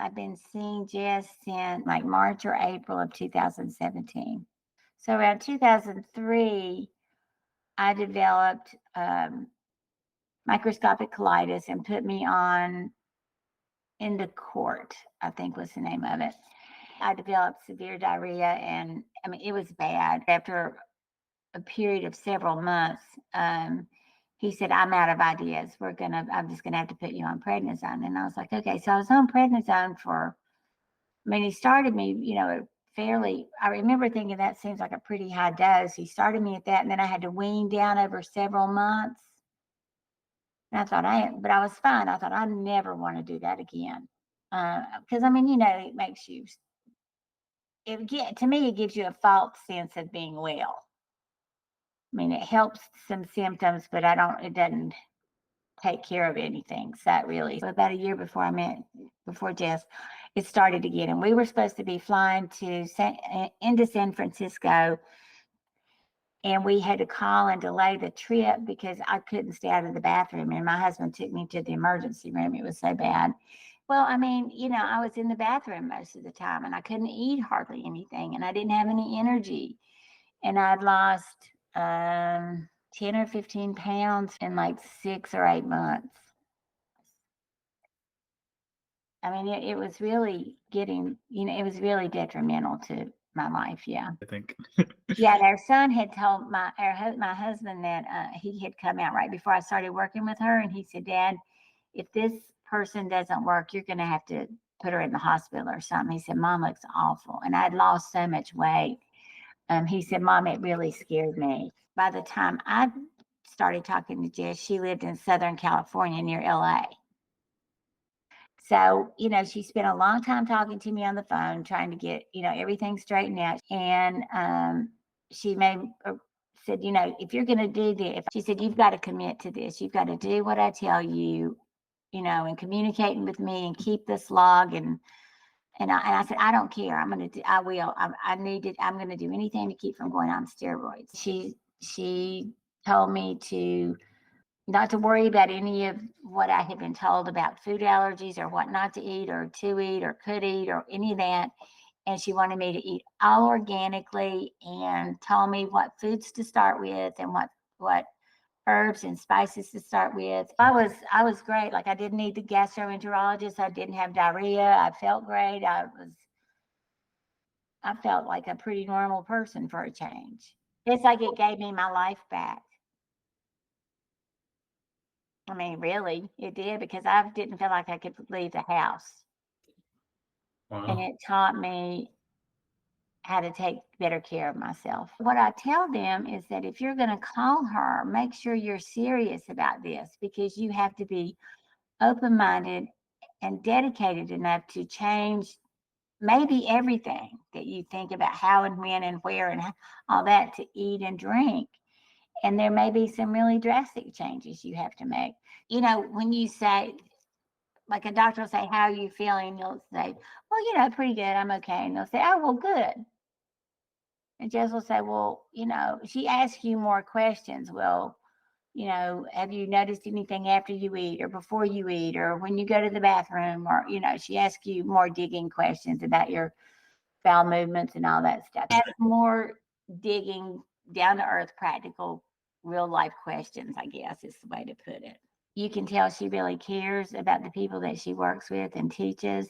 I've been seeing Jess since like March or April of 2017. So around 2003, I developed microscopic colitis and put me on Indocort, I think was the name of it. I developed severe diarrhea, and I mean, it was bad. After a period of several months, he said, I'm out of ideas. I'm just gonna have to put you on prednisone. And I was like, okay. So I was on prednisone he started me, I remember thinking that seems like a pretty high dose. He started me at that, and then I had to wean down over several months. And I thought but I was fine. I thought I never want to do that again. Because it makes you, to me, it gives you a false sense of being well. I mean, it helps some symptoms, but it doesn't take care of anything. So really, about a year before Jess, it started again. And we were supposed to be flying into San Francisco, and we had to call and delay the trip because I couldn't stay out of the bathroom. And my husband took me to the emergency room. It was so bad. Well, I was in the bathroom most of the time, and I couldn't eat hardly anything, and I didn't have any energy. And I'd lost 10 or 15 pounds in like 6 or 8 months. I mean, it was really it was really detrimental to my life. Yeah. I think. Yeah. Our son had told my husband that he had come out right before I started working with her. And he said, Dad, if this person doesn't work, you're going to have to put her in the hospital or something. He said, Mom looks awful. And I'd lost so much weight. He said, Mom, it really scared me. By the time I started talking to Jess, she lived in Southern California near LA. So, she spent a long time talking to me on the phone, trying to get, everything straightened out. And she said, if you're going to do this, she said, you've got to commit to this. You've got to do what I tell you, and communicating with me and keep this log. And I said, I don't care. I'm going to do anything to keep from going on steroids. She told me not to worry about any of what I had been told about food allergies or what not to eat or could eat or any of that. And she wanted me to eat all organically and told me what foods to start with and what herbs and spices to start with. I was great. Like, I didn't need the gastroenterologist. I didn't have diarrhea. I felt great. I felt like a pretty normal person for a change. It's like it gave me my life back. I mean, really, it did, because I didn't feel like I could leave the house. Wow. And it taught me how to take better care of myself. What I tell them is that if you're going to call her, make sure you're serious about this, because you have to be open-minded and dedicated enough to change maybe everything that you think about how and when and where and all that to eat and drink. And there may be some really drastic changes you have to make. When you say, like, a doctor will say, how are you feeling? You'll say, well, pretty good. I'm okay. And they'll say, oh, well, good. And Jess will say, well, she asks you more questions. Well, have you noticed anything after you eat or before you eat or when you go to the bathroom? Or, she asks you more digging questions about your bowel movements and all that stuff. That's more digging, down to earth, practical, real life questions, I guess is the way to put it. You can tell she really cares about the people that she works with and teaches.